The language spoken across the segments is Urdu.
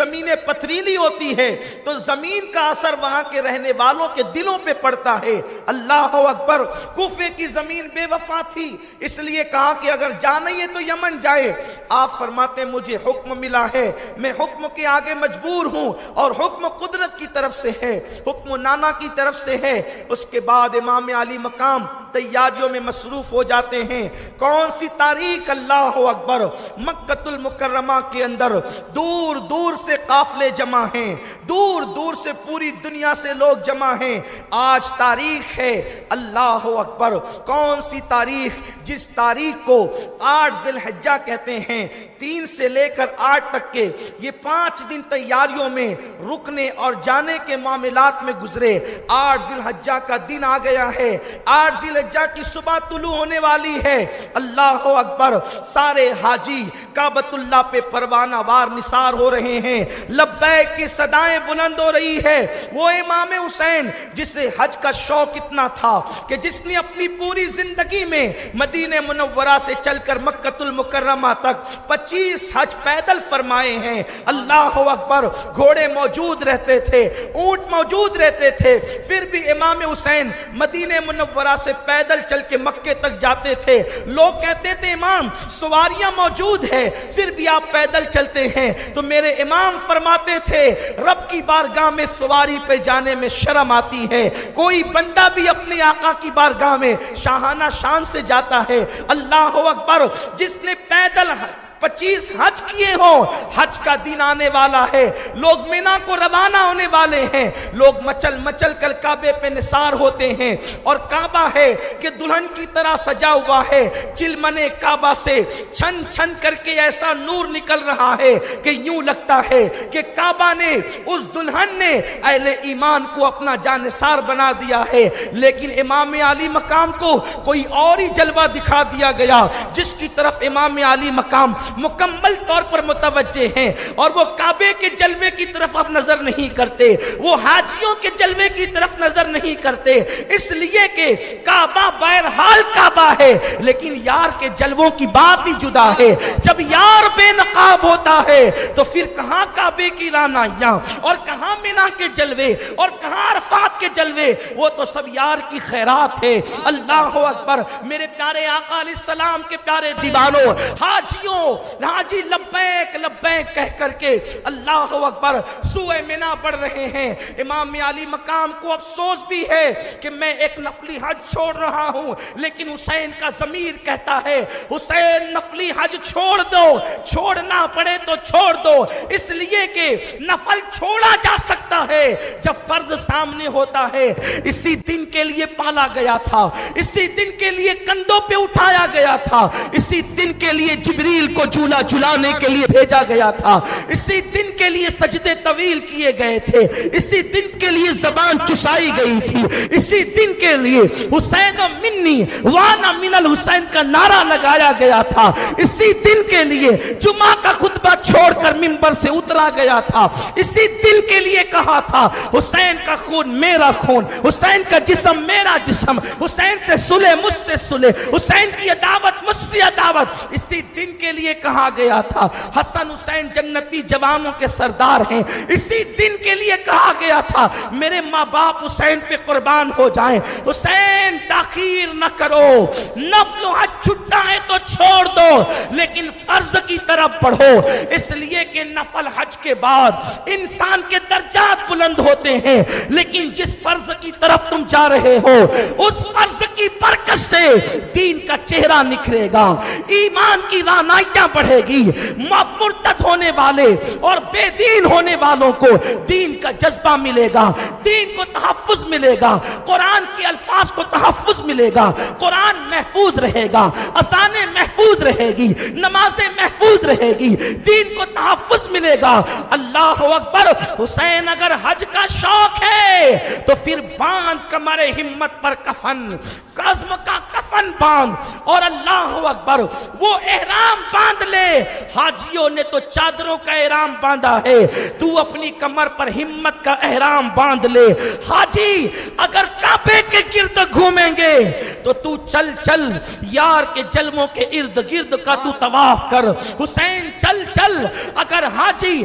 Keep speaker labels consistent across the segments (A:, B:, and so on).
A: زمینیں پتھریلی ہوتی ہے تو زمین کا اثر وہاں کے رہنے والوں کے دلوں پہ پڑتا ہے. اللہ اکبر. کوفے کی زمین بے وفا تھی, اس لیے کہا کہ اگر جانا ہی ہے تو یمن جائے. آپ فرماتے ہیں مجھے حکم ملا ہے, میں حکم کے آگے مجبور ہوں, اور حکم قدرت کی طرف سے ہے, حکم نانا کی طرف سے ہے. اس کے بعد امام علی مقام تیاریوں میں مصروف ہو جاتے ہیں. کون سی تاریخ؟ اللہ اکبر. مکہ المکرمہ کے اندر دور دور سے قافلے جمع ہیں, دور دور سے پوری دنیا سے لوگ جمع ہیں. آج تاریخ ہے, اللہ اکبر. کون سی تاریخ؟ جس تاریخ کو 8 ذی الحجہ کہتے ہیں. 3 سے لے کر 8 تک کے یہ 5 دن تیاریوں میں رکنے اور جانے کے معاملات میں گزرے. 8 ذی الحجہ کا دن آ گیا ہے. 8 ذی الحجہ کی صبح طلوع ہونے والی ہے. اللہ اکبر. سارے حاجی کعبۃ اللہ پہ پروانہ وار نثار ہو رہے ہیں, لبیک کی صدائیں بلند ہو رہی ہے. وہ امام حسین جسے حج کا شوق اتنا تھا کہ جس نے اپنی پوری زندگی میں مدینہ منورہ سے چل کر مکہ المکرمہ تک 25 حج پیدل فرمائے ہیں. اللہ اکبر. گھوڑے موجود رہتے تھے, اونٹ موجود رہتے تھے, پھر بھی امام حسین مدینہ منورہ سے پیدل چل کے مکے تک جاتے تھے. لوگ کہتے تھے امام سواریاں موجود ہے پھر بھی آپ پیدل چلتے ہیں, تو میرے امام فرماتے تھے رب کی بارگاہ میں سواری پہ جانے میں شرم آتی ہے. کوئی بندہ بھی اپنے آقا کی بارگاہ میں شاہانہ شان سے جاتا ہے. اللہ اکبر. جس نے پیدل 25 حج کیے ہوں, حج کا دن آنے والا ہے, لوگ مینا کو روانہ ہونے والے ہیں, لوگ مچل مچل کر کعبے پہ نثار ہوتے ہیں, اور کعبہ ہے کہ دلہن کی طرح سجا ہوا ہے. چلمنے کعبہ سے چھن چھن کر کے ایسا نور نکل رہا ہے کہ یوں لگتا ہے کہ کعبہ نے, اس دلہن نے اہل ایمان کو اپنا جانثار بنا دیا ہے. لیکن امام علی مقام کو کوئی اور ہی جلوہ دکھا دیا گیا, جس کی طرف امام علی مقام مکمل طور پر متوجہ ہیں, اور وہ کعبے کے جلوے کی طرف اب نظر نہیں کرتے, وہ حاجیوں کے جلوے کی طرف نظر نہیں کرتے, اس لیے کہ کعبہ بہرحال کعبہ ہے, لیکن یار کے جلووں کی بات ہی جدا ہے. جب یار بے نقاب ہوتا ہے تو پھر کہاں کعبے کی رانائیاں, اور کہاں مینا کے جلوے, اور کہاں عرفات کے جلوے, وہ تو سب یار کی خیرات ہے. اللہ اکبر. میرے پیارے آقا علیہ السلام کے پیارے دیوانوں, حاجیوں, حاجی لبیک لبیک کہہ کر کے اللہ اکبر سوئے مینا پڑھ رہے ہیں. امام علی مقام کو افسوس بھی ہے کہ میں ایک نفلی حج چھوڑ رہا ہوں, لیکن حسین کا ضمیر کہتا ہے حسین نفلی حج چھوڑ دو, چھوڑنا پڑے تو چھوڑ دو, اس لیے کہ نفل چھوڑا جا سکتا ہے جب فرض سامنے ہوتا ہے. اسی دن کے لیے پالا گیا تھا, اسی دن کے لیے کندھوں پہ اٹھایا گیا تھا, اسی دن کے لیے جبریل کو جھولا جھلانے کے لیے بھیجا گیا تھا, اسی دن کے لیے سجدے طویل کیے گئے تھے, اسی دن کے لیے زبان چسائی گئی تھی, اسی دن کے لیے حسین منی وانا من الحسین کا نعرہ لگایا گیا تھا, اسی دن کے لیے جمعہ کا خطبہ چھوڑ کر منبر سے اترا گیا تھا, اسی دن کے لیے کہا تھا حسین کا خون میرا خون, حسین کا جسم میرا جسم, حسین سے صلح مجھ سے صلح, حسین کی عداوت مجھ سے عداوت. اسی دن کے لیے کہا گیا تھا حسن حسین جنتی جوانوں کے سردار ہیں, اسی دن کے لیے کہا گیا تھا میرے ماں باپ حسین پہ قربان ہو جائیں. حسین تاخیر نہ کرو, نفل و حج چھٹا ہے تو چھوڑ دو, لیکن فرض کی طرف بڑھو, اس لیے کہ نفل حج کے بعد انسان کے درجات بلند ہوتے ہیں, لیکن جس فرض کی طرف تم جا رہے ہو اس فرض کی برکت سے دین کا چہرہ نکھرے گا, ایمان کی رانائیاں بڑھے گی, مرتد ہونے والے اور بے دین ہونے والوں کو دین کا جذبہ ملے گا, دین کو تحفظ ملے گا, قرآن کے الفاظ کو تحفظ ملے گا, قرآن محفوظ رہے گا, اذانیں محفوظ رہے گی, نمازیں محفوظ رہے گی, دین کو تحفظ ملے گا. اللہ اکبر. حسین اگر حج کا شوق ہے تو پھر باندھ کمر ہمت پر کفن, عزم کا کفن باندھ, اور اللہ اکبر وہ احرام باندھ لے. حاجیوں نے تو چادروں کا احرام باندھا ہے, تو اپنی کمر پر ہمت کا احرام باندھ لے. حاجی اگر کعبے کے گرد گھومیں گے تو تو چل چل یار کے جلووں کے ارد گرد کا تو طواف کر. حسین چل چل. اگر حاجی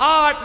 A: 8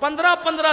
A: 15-15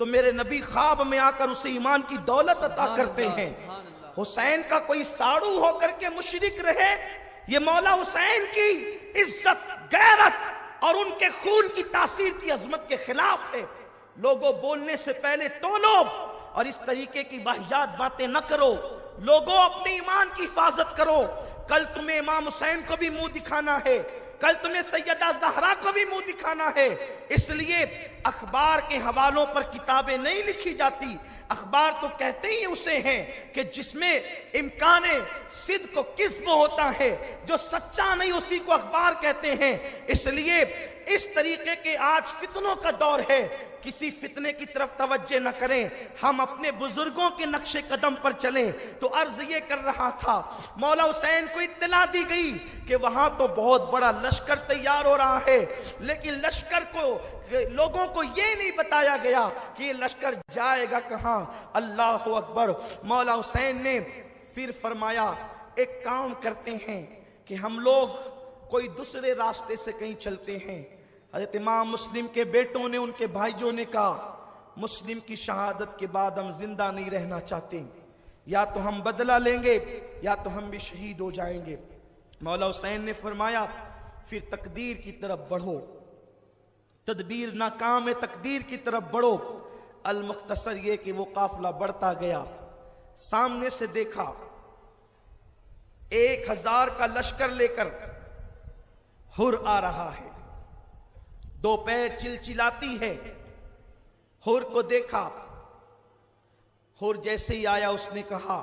A: تو میرے نبی خواب میں آ کر اسے ایمان کی دولت عطا کرتے ہیں۔ حسین کا کوئی ساڑو ہو کر کے مشرک رہے، یہ مولا حسین کی عزت، غیرت اور ان کے خون کی تاثیر کی عظمت کے خلاف ہے۔ لوگوں بولنے سے پہلے تولو اور اس طریقے کی واہیات باتیں نہ کرو۔ لوگوں اپنے ایمان کی حفاظت کرو۔ کل تمہیں امام حسین کو بھی منہ دکھانا ہے، کل تمہیں سیدہ زہرا کو بھی منہ دکھانا ہے۔ اس لیے اخبار کے حوالوں پر کتابیں نہیں لکھی جاتی، اخبار تو کہتے ہی اسے ہیں کہ جس میں امکان صدق و کذب ہوتا ہے، جو سچا نہیں اسی کو اخبار کہتے ہیں۔ اس لیے اس طریقے کے آج فتنوں کا دور ہے، کسی فتنے کی طرف توجہ نہ کریں، ہم اپنے بزرگوں کے نقش قدم پر چلیں۔ تو عرض یہ کر رہا تھا، مولا حسین کو اطلاع دی گئی کہ وہاں تو بہت بڑا لشکر تیار ہو رہا ہے، لیکن لشکر کو لوگوں کو یہ نہیں بتایا گیا کہ یہ لشکر جائے گا کہاں۔ اللہ اکبر۔ مولا حسین نے پھر فرمایا ایک کام کرتے ہیں کہ ہم لوگ کوئی دوسرے راستے سے کہیں چلتے ہیں۔ حضرت امام مسلم کے بیٹوں نے، ان کے بھائیوں نے کہا مسلم کی شہادت کے بعد ہم زندہ نہیں رہنا چاہتے، یا تو ہم بدلہ لیں گے یا تو ہم بھی شہید ہو جائیں گے۔ مولا حسین نے فرمایا پھر تقدیر کی طرف بڑھو، تدبیر ناکام ہے، تقدیر کی طرف بڑھو۔ المختصر یہ کہ وہ قافلہ بڑھتا گیا، سامنے سے دیکھا 1000 کا لشکر لے کر حر آ رہا ہے، دو پیر چلچلاتی ہے۔ حر کو دیکھا، حر جیسے ہی آیا اس نے کہا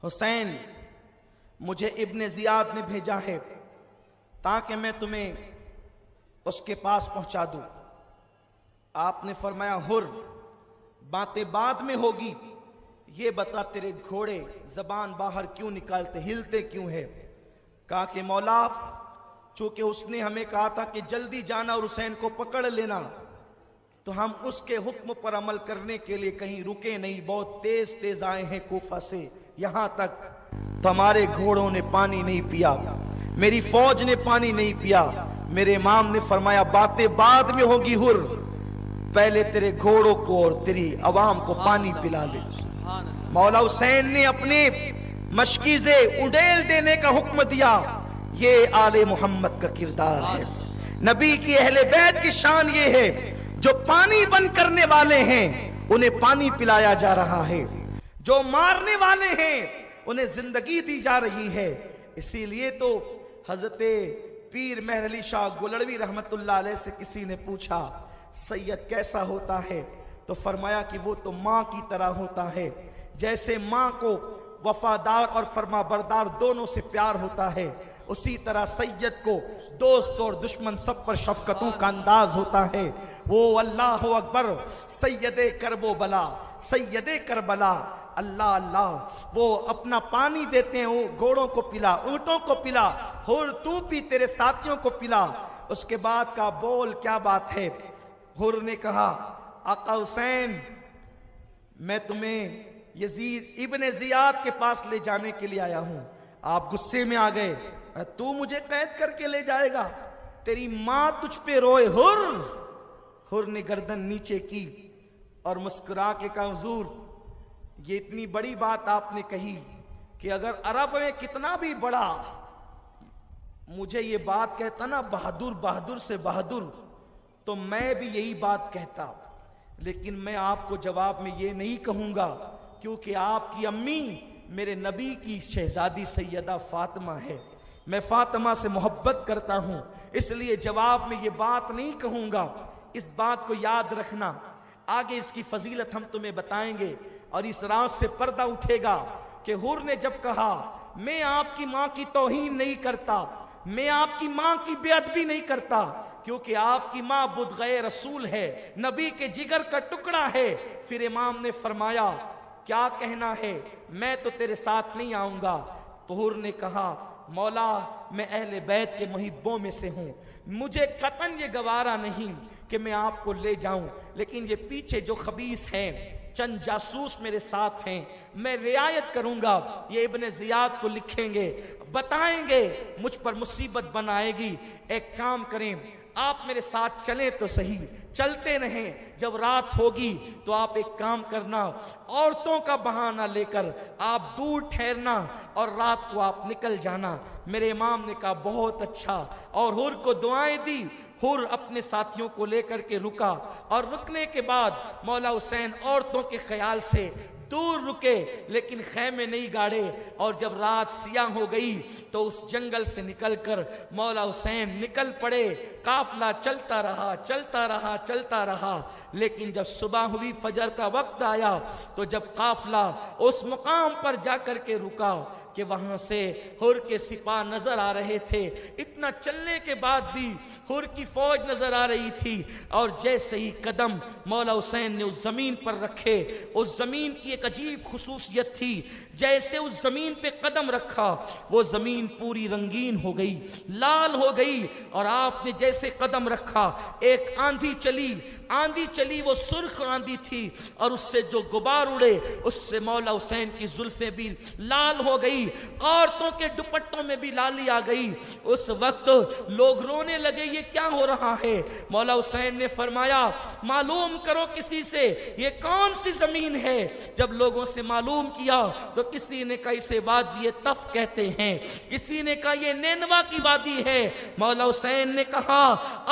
A: حسین مجھے ابن زیاد نے بھیجا ہے تاکہ میں تمہیں اس کے پاس پہنچا دوں۔ آپ نے فرمایا حر باتیں بعد میں ہوگی، یہ بتا تیرے گھوڑے زبان باہر کیوں نکالتے، ہلتے کیوں ہے؟ کہا کہ مولا چونکہ اس نے ہمیں کہا تھا کہ جلدی جانا اور حسین کو پکڑ لینا، تو ہم اس کے حکم پر عمل کرنے کے لیے کہیں رکے نہیں، بہت تیز تیز آئے ہیں کوفہ سے یہاں تک، تو ہمارے گھوڑوں نے پانی نہیں پیا، میری فوج نے پانی نہیں پیا۔ میرے امام نے فرمایا باتیں بعد میں ہوگی حر، پہلے تیرے گھوڑوں کو اور تیری عوام کو پانی پلا لے۔ مولا حسین نے اپنے مشکیزے اڈیل دینے کا حکم دیا۔ یہ آل محمد کا کردار ہے، نبی کی اہل بیت کی شان یہ ہے جو پانی بند کرنے والے ہیں انہیں پانی پلایا جا رہا ہے، جو مارنے والے ہیں انہیں زندگی دی جا رہی ہے۔ اسی لیے تو حضرت پیر مہر علی شاہ گلڑوی رحمت اللہ علیہ سے کسی نے پوچھا سید کیسا ہوتا ہے، تو فرمایا کہ وہ تو ماں کی طرح ہوتا ہے، جیسے ماں کو وفادار اور فرما بردار دونوں سے پیار ہوتا ہے، اسی طرح سید کو دوست اور دشمن سب پر شفقتوں کا انداز ہوتا ہے۔ وہ اللہ اکبر، سید کرب و بلا، سید کربلا، اللہ اللہ، وہ اپنا پانی دیتے ہیں، وہ گھوڑوں کو پلا، اونٹوں کو پلا، حر تو بھی تیرے ساتھیوں کو پلا۔ اس کے بعد کا بول کیا بات ہے؟ حر نے کہا آقا حسین میں تمہیں یزید ابن زیاد کے پاس لے جانے کے لیے آیا ہوں۔ آپ غصے میں آ گئے، تو مجھے قید کر کے لے جائے گا، تیری ماں تجھ پہ روئے۔ حر نے گردن نیچے کی اور مسکرا کے کہا حضور یہ اتنی بڑی بات آپ نے کہی کہ اگر عرب میں کتنا بھی بڑا مجھے یہ بات کہتا نا بہادر بہادر سے بہادر، تو میں بھی یہی بات کہتا، لیکن میں آپ کو جواب میں یہ نہیں کہوں گا کیونکہ آپ کی امی میرے نبی کی شہزادی سیدہ فاطمہ ہے، میں فاطمہ سے محبت کرتا ہوں، اس لیے جواب میں یہ بات نہیں کہوں گا۔ اس بات کو یاد رکھنا، آگے اس کی فضیلت ہم تمہیں بتائیں گے، اور اس راز سے پردہ اٹھے گا کہ حر نے جب کہا میں آپ کی ماں کی توہین نہیں کرتا، میں آپ کی ماں کی بے ادبی نہیں کرتا، کیونکہ آپ کی ماں بدغہ رسول ہے، نبی کے جگر کا ٹکڑا ہے۔ پھر امام نے فرمایا کیا کہنا ہے، میں تو تیرے ساتھ نہیں آؤں گا۔ تو حر نے کہا مولا میں اہل بیت کے محبوں میں سے ہوں، مجھے قطعاً یہ گوارا نہیں کہ میں آپ کو لے جاؤں، لیکن یہ پیچھے جو خبیث ہیں چند جاسوس میرے ساتھ ہیں، میں رعایت کروں گا، یہ ابن زیاد کو لکھیں گے، بتائیں گے، مجھ پر مصیبت بنائے گی۔ ایک کام کریں، آپ میرے ساتھ چلیں تو صحیح، چلتے رہیں. جب رات ہوگی تو آپ ایک کام کرنا, عورتوں کا بہانہ لے کر آپ دور ٹھہرنا اور رات کو آپ نکل جانا. میرے امام نے کہا بہت اچھا, اور حر کو دعائیں دی. حر اپنے ساتھیوں کو لے کر کے رکا, اور رکنے کے بعد مولا حسین عورتوں کے خیال سے دور رکے, لیکن خیمے نہیں گاڑے. اور جب رات سیاہ ہو گئی تو اس جنگل سے نکل کر مولا حسین نکل پڑے. قافلہ چلتا رہا چلتا رہا چلتا رہا, لیکن جب صبح ہوئی, فجر کا وقت آیا, تو جب قافلہ اس مقام پر جا کر کے رکا کہ وہاں سے حر کے سپاہ نظر آ رہے تھے. اتنا چلنے کے بعد بھی حر کی فوج نظر آ رہی تھی, اور جیسے ہی قدم مولا حسین نے اس زمین پر رکھے, اس زمین کی ایک عجیب خصوصیت تھی. جیسے اس زمین پہ قدم رکھا, وہ زمین پوری رنگین ہو گئی, لال ہو گئی. اور آپ نے جیسے قدم رکھا, ایک آندھی چلی, آندھی چلی, وہ سرخ آندھی تھی, اور اس سے جو غبار اڑے اس سے مولا حسین کی زلفیں بھی لال ہو گئی, عورتوں کے دوپٹوں میں بھی لالی آ گئی. اس وقت لوگ رونے لگے, یہ کیا ہو رہا ہے؟ مولا حسین نے فرمایا معلوم کرو کسی سے یہ کون سی زمین ہے. جب لوگوں سے معلوم کیا تو کسی نے کہا اسے وادی طف کہتے ہیں, کسی نے کہا یہ نینوا کی وادی ہے. مولا حسین نے کہا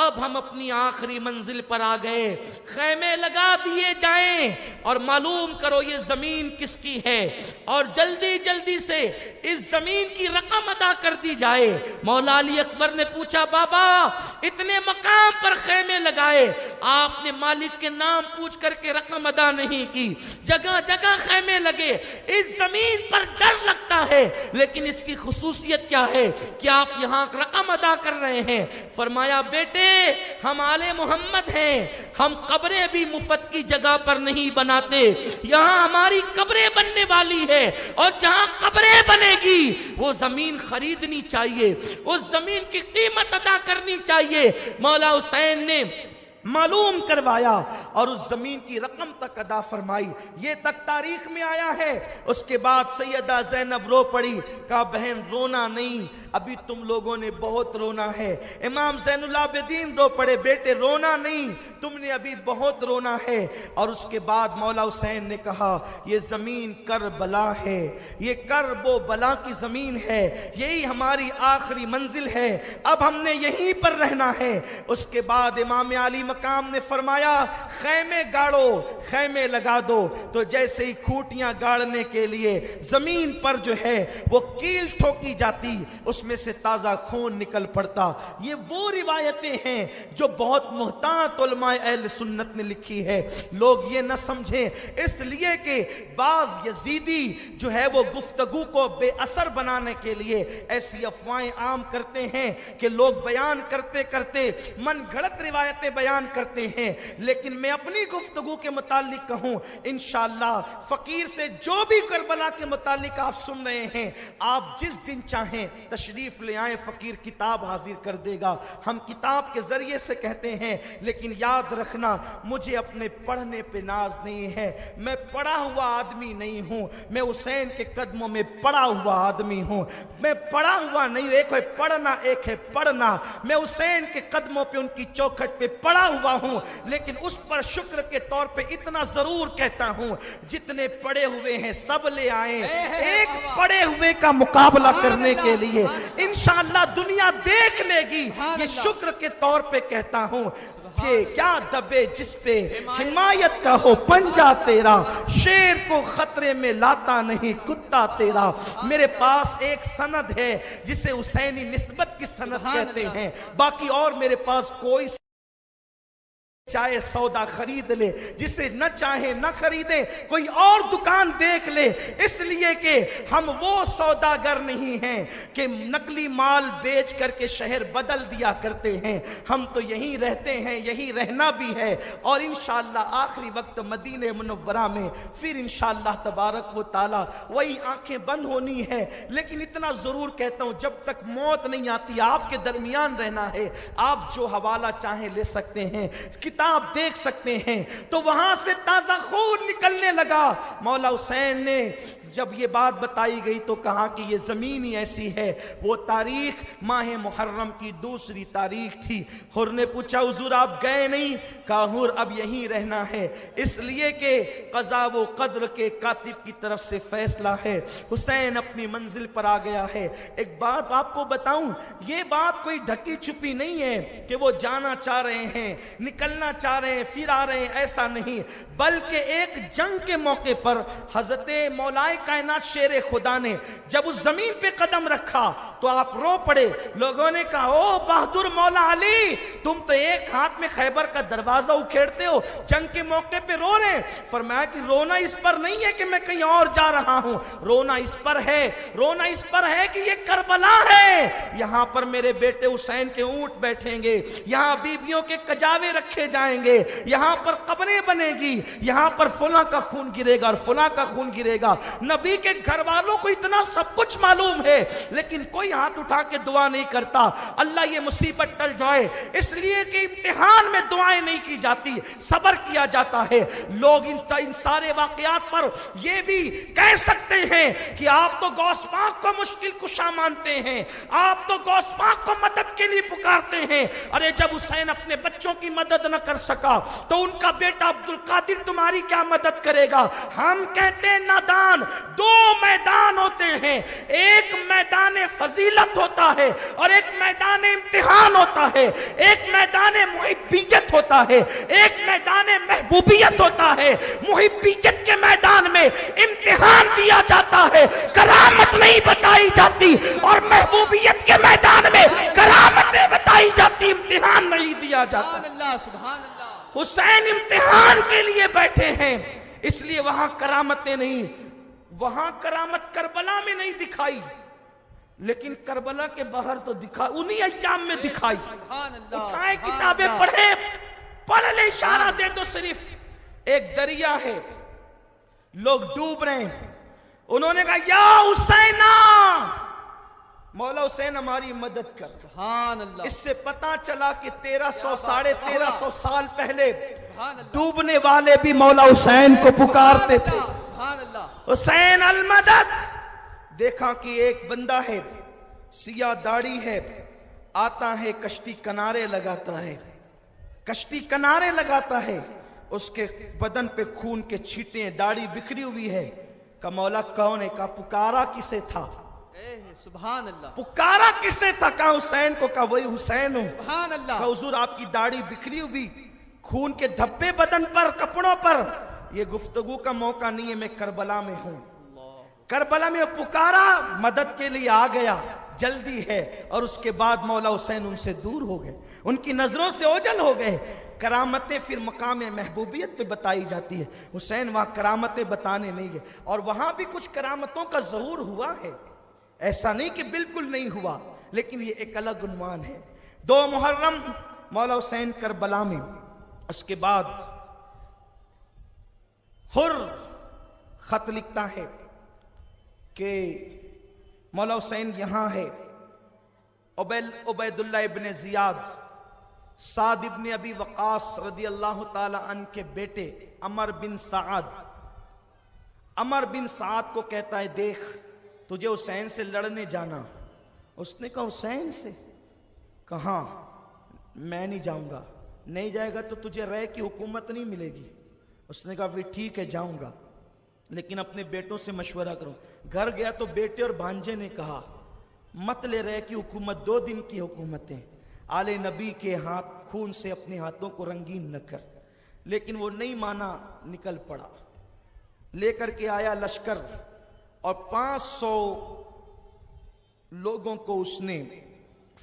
A: اب ہم اپنی آخری منزل پر آ گئے, خیمے لگا دیے جائیں اور معلوم کرو یہ زمین کس کی ہے, اور جلدی جلدی سے اس زمین کی رقم ادا کر دی جائے. مولا علی اکبر نے پوچھا بابا اتنے مقام پر خیمے لگائے, آپ نے مالک کے نام پوچھ کر کے رقم ادا نہیں کی, جگہ جگہ خیمے لگے, اس زمین پر ڈر لگتا ہے, لیکن اس کی خصوصیت کیا ہے کہ آپ یہاں رقم ادا کر رہے ہیں؟ فرمایا بیٹے ہم آل محمد ہیں, ہم قبریں بھی مفت کی جگہ پر نہیں بناتے, یہاں ہماری قبریں بننے والی ہے, اور جہاں قبریں بنے گی وہ زمین خریدنی چاہیے, اس زمین کی قیمت ادا کرنی چاہیے. مولا حسین نے معلوم کروایا اور اس زمین کی رقم تک ادا فرمائی. یہ تک تاریخ میں آیا ہے. اس کے بعد سیدہ زینب رو پڑی, کہا بہن رونا نہیں, ابھی تم لوگوں نے بہت رونا ہے. امام زین العابدین رو پڑے, بیٹے رونا نہیں, تم نے ابھی بہت رونا ہے. اور اس کے بعد مولا حسین نے کہا یہ زمین کربلا ہے, یہ کرب و بلا کی زمین ہے, یہی ہماری آخری منزل ہے, اب ہم نے یہیں پر رہنا ہے. اس کے بعد امام علی مقام نے فرمایا خیمے گاڑو, خیمے لگا دو. تو جیسے ہی کھوٹیاں گاڑنے کے لیے زمین پر جو ہے وہ کیل ٹھوکی جاتی, اس میں سے تازہ خون نکل پڑتا. یہ وہ روایتیں ہیں جو بہت محتاط علماء اہل سنت نے لکھی ہے. لوگ یہ نہ سمجھیں اس لیے کہ بعض یزیدی جو ہے وہ گفتگو کو بے اثر بنانے کے لیے ایسی افواہیں عام کرتے ہیں کہ لوگ بیان کرتے کرتے من گھڑت روایتیں بیان کرتے ہیں. لیکن میں اپنی گفتگو کے متعلق کہوں, انشاءاللہ فقیر سے جو بھی کربلا کے متعلق آپ سن رہے ہیں, آپ جس دن چاہیں تشریف لے آئیں, فقیر کتاب حاضر کر دے گا. ہم کتاب کے ذریعے سے کہتے ہیں, لیکن یاد رکھنا مجھے اپنے پڑھنے پہ ناز نہیں ہے, میں پڑھا ہوا آدمی نہیں ہوں, میں حسین کے قدموں میں پڑا ہوا آدمی ہوں. میں پڑھا ہوا نہیں, ایک ہے پڑھنا ایک ہے پڑھنا. میں حسین کے قدموں پہ ان کی چوکھٹ پہ پڑا ہوا ہوں, لیکن اس پر شکر کے طور پہ اتنا ضرور کہتا ہوں جتنے پڑے ہوئے ہیں سب لے آئیں ایک پڑے ہوئے کا مقابلہ کرنے کے لیے. انشاءاللہ دنیا دیکھ لے گی. یہ شکر کے طور پہ کہتا ہوں. یہ کیا دبے جس پہ حمایت کا ہو پنجا تیرا, شیر کو خطرے میں لاتا نہیں کتا تیرا. میرے پاس ایک سند ہے جسے حسینی نسبت کی سند کہتے ہیں, باقی اور میرے پاس کوئی چاہے سودا خرید لے, جسے نہ چاہے نہ خریدے, کوئی اور دکان دیکھ لے, اس لیے کہ ہم وہ سوداگر نہیں ہیں کہ نقلی مال بیچ کر کے شہر بدل دیا کرتے ہیں. ہم تو یہیں رہتے ہیں, یہیں رہنا بھی ہے, اور انشاءاللہ آخری وقت مدینہ منورہ میں پھر انشاءاللہ تبارک و تعالی وہی آنکھیں بند ہونی ہے. لیکن اتنا ضرور کہتا ہوں جب تک موت نہیں آتی آپ کے درمیان رہنا ہے. آپ جو حوالہ چاہیں لے سکتے ہیں. کتاب دیکھ سکتے ہیں تو وہاں سے تازہ خون نکلنے لگا۔ مولا حسین نے جب یہ بات بتائی گئی تو کہا کہ یہ زمین ہی ایسی ہے۔ وہ تاریخ ماہ محرم کی دوسری تاریخ تھی۔ حر نے پوچھا حضور آپ گئے نہیں؟ کہا حر اب یہیں رہنا ہے، اس لیے کہ قضا و قدر کے کاتب کی طرف سے فیصلہ ہے۔ حسین اپنی منزل پر آ گیا ہے۔ ایک بات آپ کو بتاؤں، یہ بات کوئی ڈھکی چھپی نہیں ہے کہ وہ جانا چاہ رہے ہیں، نکلنا چاہ رہے ہیں، پھر آ رہے ہیں، ایسا نہیں، بلکہ ایک جنگ کے موقع پر حضرت مولائے کائنات شیر خدا نے جب اس زمین پہ قدم رکھا تو آپ رو پڑے۔ لوگوں نے کہا او بہادر مولا علی، تم تو ایک ہاتھ میں خیبر کا دروازہ اکھیڑتے ہو، جنگ کے موقع پہ رو رہے ہیں۔ فرمایا کہ رونا اس پر نہیں ہے کہ میں کہیں اور جا رہا ہوں، رونا اس پر ہے، رونا اس پر ہے کہ یہ کربلا ہے، یہاں پر میرے بیٹے حسین کے اونٹ بیٹھیں گے، یہاں بیبیوں کے کجاوے رکھے جائیں گے، یہاں پر قبریں بنے گی، یہاں پر فلاں کا خون گرے گا اور فلاں کا خون گرے گا۔ نبی کے گھر والوں کو اتنا سب کچھ معلوم ہے، لیکن کوئی ہاتھ اٹھا کے دعا نہیں کرتا اللہ یہ مصیبت ٹل جائے، اس لیے کہ امتحان میں دعائیں نہیں کی جاتی، صبر کیا جاتا ہے۔ لوگ ان سارے واقعات پر یہ بھی کہہ سکتے ہیں کہ آپ تو غوث پاک کو مشکل کشا مانتے ہیں، آپ تو غوث پاک کو مدد کے لیے پکارتے ہیں۔ ارے جب حسین اپنے بچوں کی مدد نہ کر سکا تو ان کا بیٹا عبدالقادر تمہاری کیا مدد کرے گا؟ ہم کہتے ہیں نادان، دو میدان ہوتے ہیں، ایک میدان فضیلت ہوتا ہے اور ایک میدان امتحان ہوتا ہے، ایک میدان محبیت ہوتا ہے، ایک میدان محبوبیت ہوتا ہے۔ محبیت کے میدان میں امتحان دیا جاتا ہے، کرامت نہیں بتائی جاتی، اور محبوبیت کے میدان میں کرامتیں بتائی جاتی، امتحان نہیں دیا جاتا۔
B: سبحان اللہ۔
A: حسین امتحان کے لیے بیٹھے ہیں، اس لیے وہاں کرامتیں نہیں، وہاں کرامت کربلا میں نہیں دکھائی، لیکن کربلا کے باہر تو دکھائی، انہی ایام میں دکھائی۔ اٹھائیں کتابیں پڑھیں، پڑھ لے، اشارہ دے دو صرف۔ ایک دریا ہے، لوگ ڈوب رہے ہیں، انہوں نے کہا یا حسینہ، مولا حسین ہماری مدد کر۔
B: سبحان اللہ۔
A: اس سے پتا چلا کہ 1300 ساڑھے 1300 سال پہلے ڈوبنے والے بھی مولا حسین کو پکارتے تھے،
B: سبحان اللہ۔
A: حسین المدد۔ دیکھا کہ ایک بندہ ہے، سیاہ داڑھی ہے، آتا ہے کشتی کنارے لگاتا ہے، کشتی کنارے لگاتا ہے، اس کے بدن پہ خون کے چھینٹے، داڑھی بکھری ہوئی ہے۔ کہ مولا کون ہے؟ کہا پکارا کسے تھا؟
B: سبحان اللہ۔
A: پکارا کسے تھا؟ کہا حسین کو۔ کہا وہی حسین ہوں۔
B: سبحان اللہ۔
A: کہا حضور آپ کی داڑھی بکھری ہوئی، خون کے دھبے بدن پر، کپڑوں پر، یہ گفتگو کا موقع نہیں ہے، میں کربلا میں ہوں، کربلا میں پکارا، مدد کے لیے آ گیا، جلدی ہے۔ اور اس کے بعد مولا حسین ان سے دور ہو گئے، ان کی نظروں سے اوجھل ہو گئے۔ کرامتیں پھر مقام محبوبیت پہ بتائی جاتی ہے، حسین وہاں کرامتیں بتانے نہیں گئے، اور وہاں بھی کچھ کرامتوں کا ظہور ہوا ہے، ایسا نہیں کہ بالکل نہیں ہوا، لیکن یہ ایک الگ عنوان ہے۔ 2 محرم مولا حسین کربلا میں۔ اس کے بعد حر خط لکھتا ہے کہ مولا حسین یہاں ہے، عبید اللہ ابن زیاد، سعد ابن ابی وقاص رضی اللہ تعالی عنہ کے بیٹے عمر بن سعد کو کہتا ہے دیکھ تجھے حسین سے لڑنے جانا۔ اس نے کہا حسین سے؟ کہاں، میں نہیں جاؤں گا۔ نہیں جائے گا تو تجھے رے کی حکومت نہیں ملے گی۔ اس نے کہا پھر ٹھیک ہے جاؤں گا، لیکن اپنے بیٹوں سے مشورہ کروں۔ گھر گیا تو بیٹے اور بھانجے نے کہا مت لے رے کی حکومت، 2 دن کی حکومتیں، آل نبی کے ہاتھ خون سے اپنے ہاتھوں کو رنگین نہ کر۔ لیکن وہ نہیں مانا، نکل پڑا، لے کر کے آیا لشکر، اور 500 لوگوں کو اس نے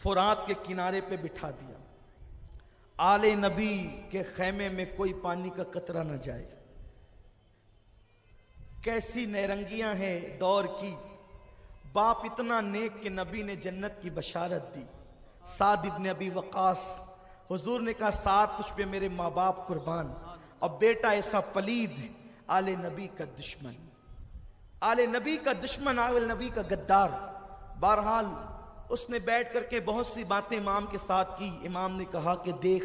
A: فرات کے کنارے پہ بٹھا دیا، آل نبی کے خیمے میں کوئی پانی کا قطرہ نہ جائے۔ کیسی نیرنگیاں ہیں دور کی، باپ اتنا نیک کہ نبی نے جنت کی بشارت دی۔ سعد ابن ابی وقاص، حضور نے کہا سعد تجھ پہ میرے ماں باپ قربان، اب بیٹا ایسا پلید، آل نبی کا دشمن، آل نبی کا دشمن، آل نبی کا غدار۔ بہرحال اس نے بیٹھ کر کے بہت سی باتیں امام کے ساتھ کی۔ امام نے کہا کہ دیکھ